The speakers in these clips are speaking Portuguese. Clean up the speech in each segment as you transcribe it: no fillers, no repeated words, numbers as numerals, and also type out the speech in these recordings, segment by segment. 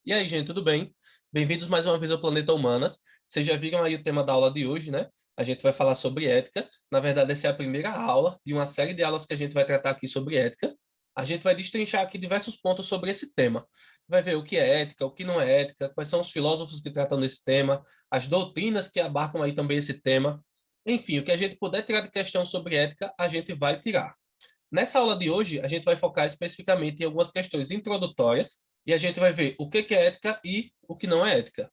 E aí, gente, tudo bem? Bem-vindos mais uma vez ao Planeta Humanas. Vocês já viram aí o tema da aula de hoje, né? A gente vai falar sobre ética. Na verdade, essa é a primeira aula de uma série de aulas que a gente vai tratar aqui sobre ética. A gente vai destrinchar aqui diversos pontos sobre esse tema. Vai ver o que é ética, o que não é ética, quais são os filósofos que tratam desse tema, as doutrinas que abarcam aí também esse tema. Enfim, o que a gente puder tirar de questão sobre ética, a gente vai tirar. Nessa aula de hoje, a gente vai focar especificamente em algumas questões introdutórias e a gente vai ver o que é ética e o que não é ética.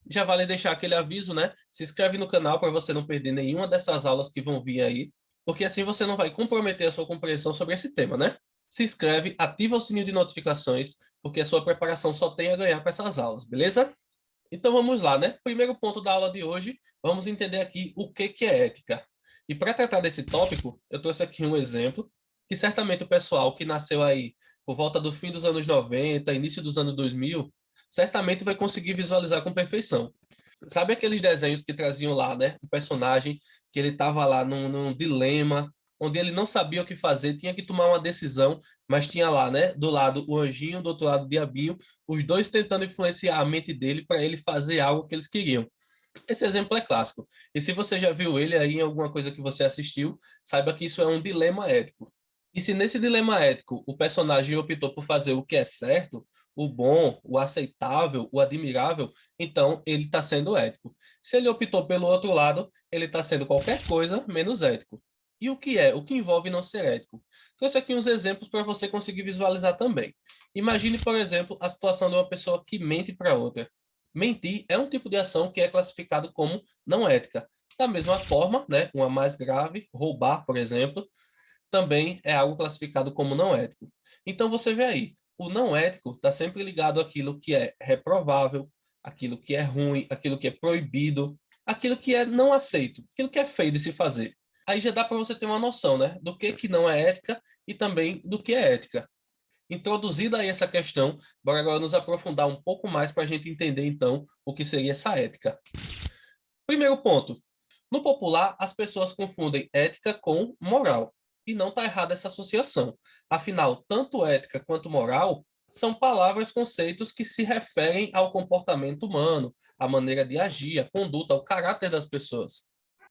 Já vale deixar aquele aviso, né? Se inscreve no canal para você não perder nenhuma dessas aulas que vão vir aí, porque assim você não vai comprometer a sua compreensão sobre esse tema, né? Se inscreve, ativa o sininho de notificações, porque a sua preparação só tem a ganhar com essas aulas, beleza? Então vamos lá, né? Primeiro ponto da aula de hoje, vamos entender aqui o que é ética. E para tratar desse tópico, eu trouxe aqui um exemplo que certamente o pessoal que nasceu aí por volta do fim dos anos 90, início dos anos 2000, certamente vai conseguir visualizar com perfeição. Sabe aqueles desenhos que traziam lá, né? O personagem que ele estava lá num dilema, onde ele não sabia o que fazer, tinha que tomar uma decisão, mas tinha lá, né? Do lado o anjinho, do outro lado o diabinho, os dois tentando influenciar a mente dele para ele fazer algo que eles queriam. Esse exemplo é clássico. E se você já viu ele aí em alguma coisa que você assistiu, saiba que isso é um dilema ético. E se nesse dilema ético o personagem optou por fazer o que é certo, o bom, o aceitável, o admirável, então ele está sendo ético. Se ele optou pelo outro lado, ele está sendo qualquer coisa menos ético. E o que é? O que envolve não ser ético? Trouxe aqui uns exemplos para você conseguir visualizar também. Imagine, por exemplo, a situação de uma pessoa que mente para outra. Mentir é um tipo de ação que é classificado como não ética. Da mesma forma, né, uma mais grave, roubar, por exemplo, também é algo classificado como não ético. Então você vê aí, o não ético está sempre ligado àquilo que é reprovável, aquilo que é ruim, aquilo que é proibido, aquilo que é não aceito, aquilo que é feio de se fazer. Aí já dá para você ter uma noção, né, do que não é ética e também do que é ética. Introduzida aí essa questão, bora agora nos aprofundar um pouco mais para a gente entender então o que seria essa ética. Primeiro ponto, no popular, as pessoas confundem ética com moral. E não está errada essa associação. Afinal, tanto ética quanto moral são palavras, conceitos que se referem ao comportamento humano, à maneira de agir, à conduta, ao caráter das pessoas.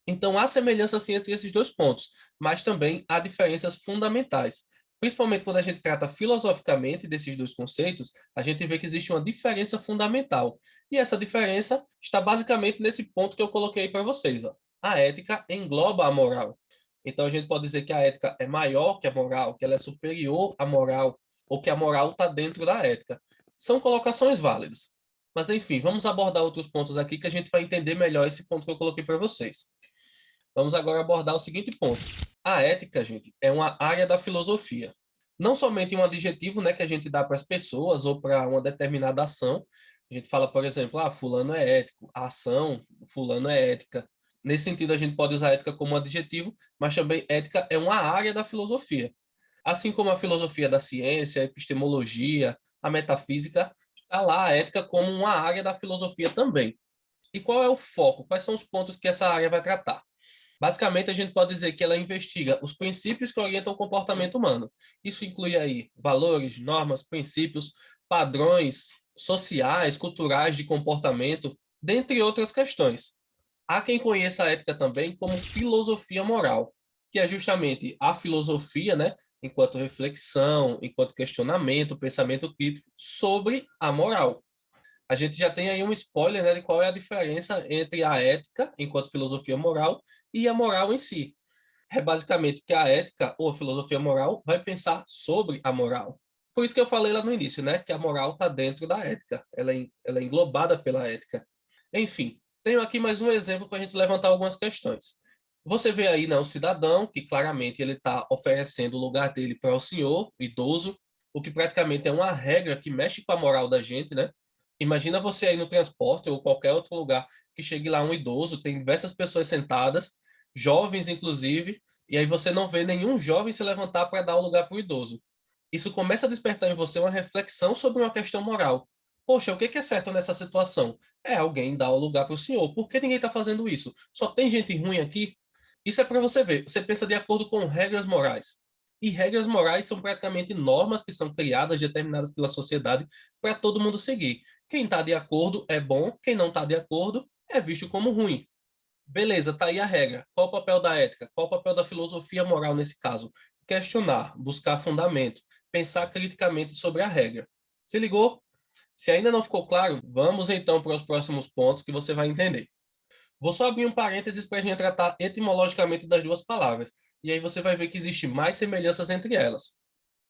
Então, há semelhança sim entre esses dois pontos, mas também há diferenças fundamentais. Principalmente quando a gente trata filosoficamente desses dois conceitos, a gente vê que existe uma diferença fundamental. E essa diferença está basicamente nesse ponto que eu coloquei para vocês. Ó. A ética engloba a moral. Então, a gente pode dizer que a ética é maior que a moral, que ela é superior à moral, ou que a moral está dentro da ética. São colocações válidas. Mas, enfim, vamos abordar outros pontos aqui que a gente vai entender melhor esse ponto que eu coloquei para vocês. Vamos agora abordar o seguinte ponto. A ética, gente, é uma área da filosofia. Não somente um adjetivo, né, que a gente dá para as pessoas ou para uma determinada ação. A gente fala, por exemplo, fulano é ético. A ação, fulano é ética. Nesse sentido, a gente pode usar ética como um adjetivo, mas também ética é uma área da filosofia. Assim como a filosofia da ciência, a epistemologia, a metafísica, está lá a ética como uma área da filosofia também. E qual é o foco? Quais são os pontos que essa área vai tratar? Basicamente, a gente pode dizer que ela investiga os princípios que orientam o comportamento humano. Isso inclui aí valores, normas, princípios, padrões sociais, culturais de comportamento, dentre outras questões. Há quem conheça a ética também como filosofia moral, que é justamente a filosofia, né, enquanto reflexão, enquanto questionamento, pensamento crítico sobre a moral. A gente já tem aí um spoiler, né, de qual é a diferença entre a ética, enquanto filosofia moral, e a moral em si. É basicamente que a ética, ou a filosofia moral, vai pensar sobre a moral. Por isso que eu falei lá no início, né, que a moral está dentro da ética, ela é englobada pela ética. Enfim, tenho aqui mais um exemplo para a gente levantar algumas questões. Você vê aí, né, o cidadão, que claramente ele está oferecendo o lugar dele para o senhor, idoso, o que praticamente é uma regra que mexe com a moral da gente, né? Imagina você aí no transporte ou qualquer outro lugar que chegue lá um idoso, tem diversas pessoas sentadas, jovens inclusive, e aí você não vê nenhum jovem se levantar para dar o lugar para o idoso. Isso começa a despertar em você uma reflexão sobre uma questão moral. Poxa, o que é certo nessa situação? É alguém dar o lugar para o senhor. Por que ninguém está fazendo isso? Só tem gente ruim aqui? Isso é para você ver. Você pensa de acordo com regras morais. E regras morais são praticamente normas que são criadas, determinadas pela sociedade, para todo mundo seguir. Quem está de acordo é bom, quem não está de acordo é visto como ruim. Beleza, tá aí a regra. Qual o papel da ética? Qual o papel da filosofia moral nesse caso? Questionar, buscar fundamento, pensar criticamente sobre a regra. Se ligou? Se ainda não ficou claro, vamos então para os próximos pontos que você vai entender. Vou só abrir um parênteses para a gente tratar etimologicamente das duas palavras, e aí você vai ver que existe mais semelhanças entre elas.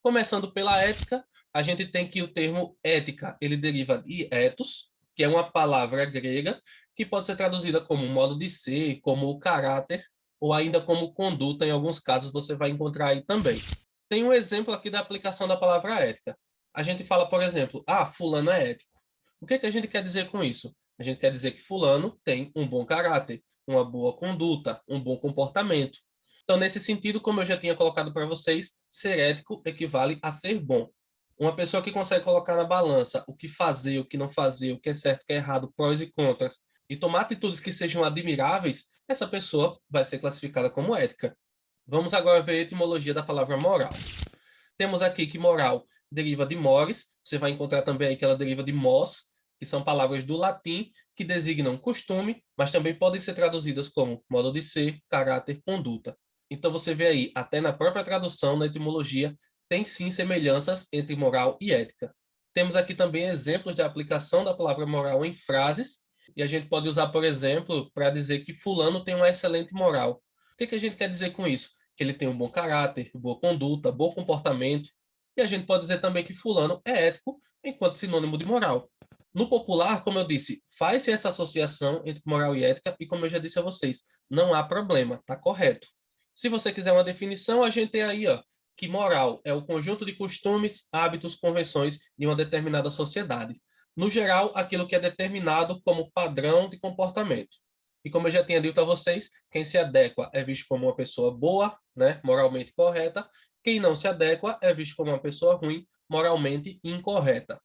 Começando pela ética, a gente tem que o termo ética, ele deriva de ethos, que é uma palavra grega que pode ser traduzida como modo de ser, como o caráter, ou ainda como conduta, em alguns casos você vai encontrar aí também. Tem um exemplo aqui da aplicação da palavra ética. A gente fala, por exemplo, fulano é ético. O que a gente quer dizer com isso? A gente quer dizer que fulano tem um bom caráter, uma boa conduta, um bom comportamento. Então, nesse sentido, como eu já tinha colocado para vocês, ser ético equivale a ser bom. Uma pessoa que consegue colocar na balança o que fazer, o que não fazer, o que é certo, o que é errado, prós e contras, e tomar atitudes que sejam admiráveis, essa pessoa vai ser classificada como ética. Vamos agora ver a etimologia da palavra moral. Temos aqui que moral deriva de mores, você vai encontrar também aí que ela deriva de mos, que são palavras do latim que designam costume, mas também podem ser traduzidas como modo de ser, caráter, conduta. Então você vê aí, até na própria tradução, na etimologia, tem sim semelhanças entre moral e ética. Temos aqui também exemplos de aplicação da palavra moral em frases, e a gente pode usar, por exemplo, para dizer que fulano tem uma excelente moral. O que a gente quer dizer com isso? Que ele tem um bom caráter, boa conduta, bom comportamento. E a gente pode dizer também que fulano é ético enquanto sinônimo de moral. No popular, como eu disse, faz-se essa associação entre moral e ética e, como eu já disse a vocês, não há problema, está correto. Se você quiser uma definição, a gente tem aí, que moral é o conjunto de costumes, hábitos, convenções de uma determinada sociedade. No geral, aquilo que é determinado como padrão de comportamento. E como eu já tinha dito a vocês, quem se adequa é visto como uma pessoa boa, né, moralmente correta. Quem não se adequa é visto como uma pessoa ruim, moralmente incorreta.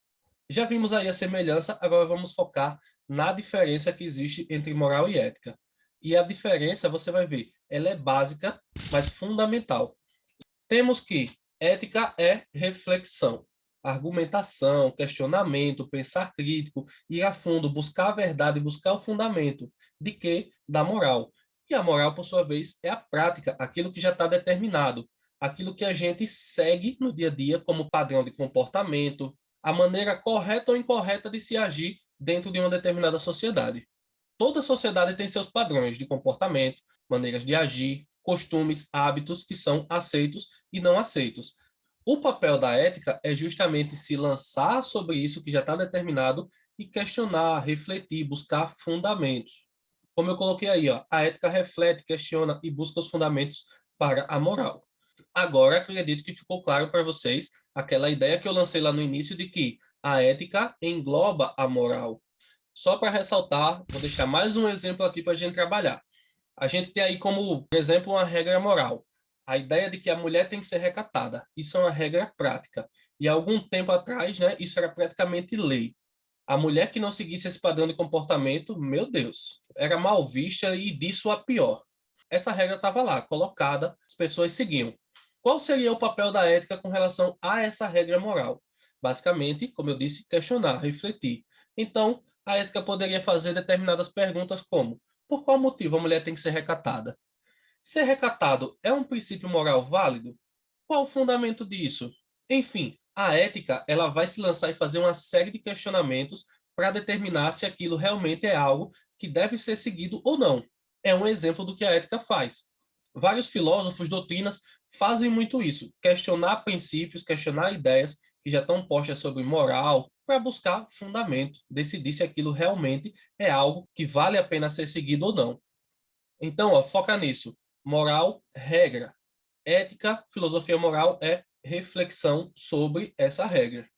Já vimos aí a semelhança, agora vamos focar na diferença que existe entre moral e ética. E a diferença, você vai ver, ela é básica, mas fundamental. Temos que ética é reflexão, argumentação, questionamento, pensar crítico, ir a fundo, buscar a verdade, buscar o fundamento de quê? Da moral. E a moral, por sua vez, é a prática, aquilo que já está determinado, aquilo que a gente segue no dia a dia como padrão de comportamento, a maneira correta ou incorreta de se agir dentro de uma determinada sociedade. Toda sociedade tem seus padrões de comportamento, maneiras de agir, costumes, hábitos que são aceitos e não aceitos. O papel da ética é justamente se lançar sobre isso que já está determinado e questionar, refletir, buscar fundamentos. Como eu coloquei aí, a ética reflete, questiona e busca os fundamentos para a moral. Agora, acredito que ficou claro para vocês aquela ideia que eu lancei lá no início de que a ética engloba a moral. Só para ressaltar, vou deixar mais um exemplo aqui para a gente trabalhar. A gente tem aí como, por exemplo, uma regra moral. A ideia de que a mulher tem que ser recatada. Isso é uma regra prática. E há algum tempo atrás, né, isso era praticamente lei. A mulher que não seguisse esse padrão de comportamento, meu Deus, era mal vista e disso a pior. Essa regra estava lá, colocada, as pessoas seguiam. Qual seria o papel da ética com relação a essa regra moral? Basicamente, como eu disse, questionar, refletir. Então, a ética poderia fazer determinadas perguntas como: por qual motivo a mulher tem que ser recatada? Ser recatado é um princípio moral válido? Qual o fundamento disso? Enfim, a ética ela vai se lançar e fazer uma série de questionamentos para determinar se aquilo realmente é algo que deve ser seguido ou não. É um exemplo do que a ética faz. Vários filósofos, doutrinas, fazem muito isso, questionar princípios, questionar ideias que já estão postas sobre moral, para buscar fundamento, decidir se aquilo realmente é algo que vale a pena ser seguido ou não. Então, foca nisso. Moral, regra. Ética, filosofia moral é reflexão sobre essa regra.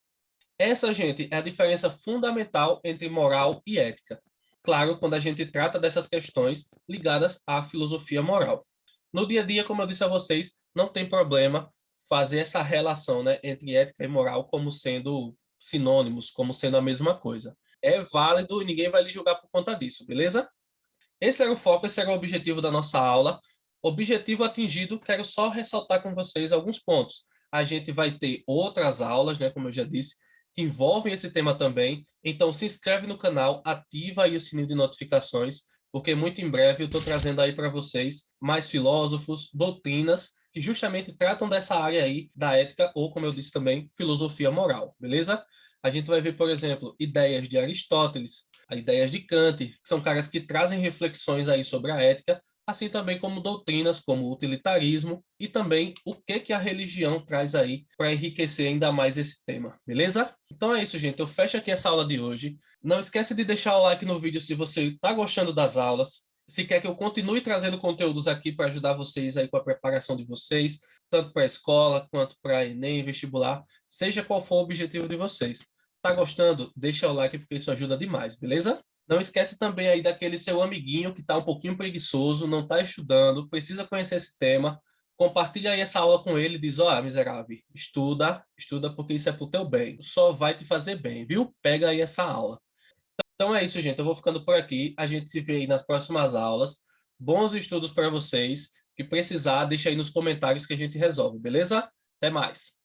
Essa, gente, é a diferença fundamental entre moral e ética. Claro, quando a gente trata dessas questões ligadas à filosofia moral. No dia a dia, como eu disse a vocês, não tem problema fazer essa relação, né, entre ética e moral como sendo sinônimos, como sendo a mesma coisa. É válido e ninguém vai lhe julgar por conta disso, beleza? Esse era o foco, esse era o objetivo da nossa aula. Objetivo atingido, quero só ressaltar com vocês alguns pontos. A gente vai ter outras aulas, né, como eu já disse, que envolvem esse tema também. Então, se inscreve no canal, ativa aí o sininho de notificações, porque muito em breve eu estou trazendo aí para vocês mais filósofos, doutrinas, que justamente tratam dessa área aí da ética, ou como eu disse também, filosofia moral, beleza? A gente vai ver, por exemplo, ideias de Aristóteles, ideias de Kant, que são caras que trazem reflexões aí sobre a ética, assim também como doutrinas como o utilitarismo e também o que a religião traz aí para enriquecer ainda mais esse tema, beleza? Então é isso, gente. Eu fecho aqui essa aula de hoje. Não esquece de deixar o like no vídeo se você está gostando das aulas. Se quer que eu continue trazendo conteúdos aqui para ajudar vocês aí com a preparação de vocês, tanto para a escola quanto para Enem, vestibular, seja qual for o objetivo de vocês. Tá gostando? Deixa o like porque isso ajuda demais, beleza? Não esquece também aí daquele seu amiguinho que está um pouquinho preguiçoso, não está estudando, precisa conhecer esse tema. Compartilha aí essa aula com ele e diz, ó, miserável, estuda, estuda porque isso é pro teu bem. Só vai te fazer bem, viu? Pega aí essa aula. Então é isso, gente. Eu vou ficando por aqui. A gente se vê aí nas próximas aulas. Bons estudos para vocês. Que precisar, deixa aí nos comentários que a gente resolve, beleza? Até mais.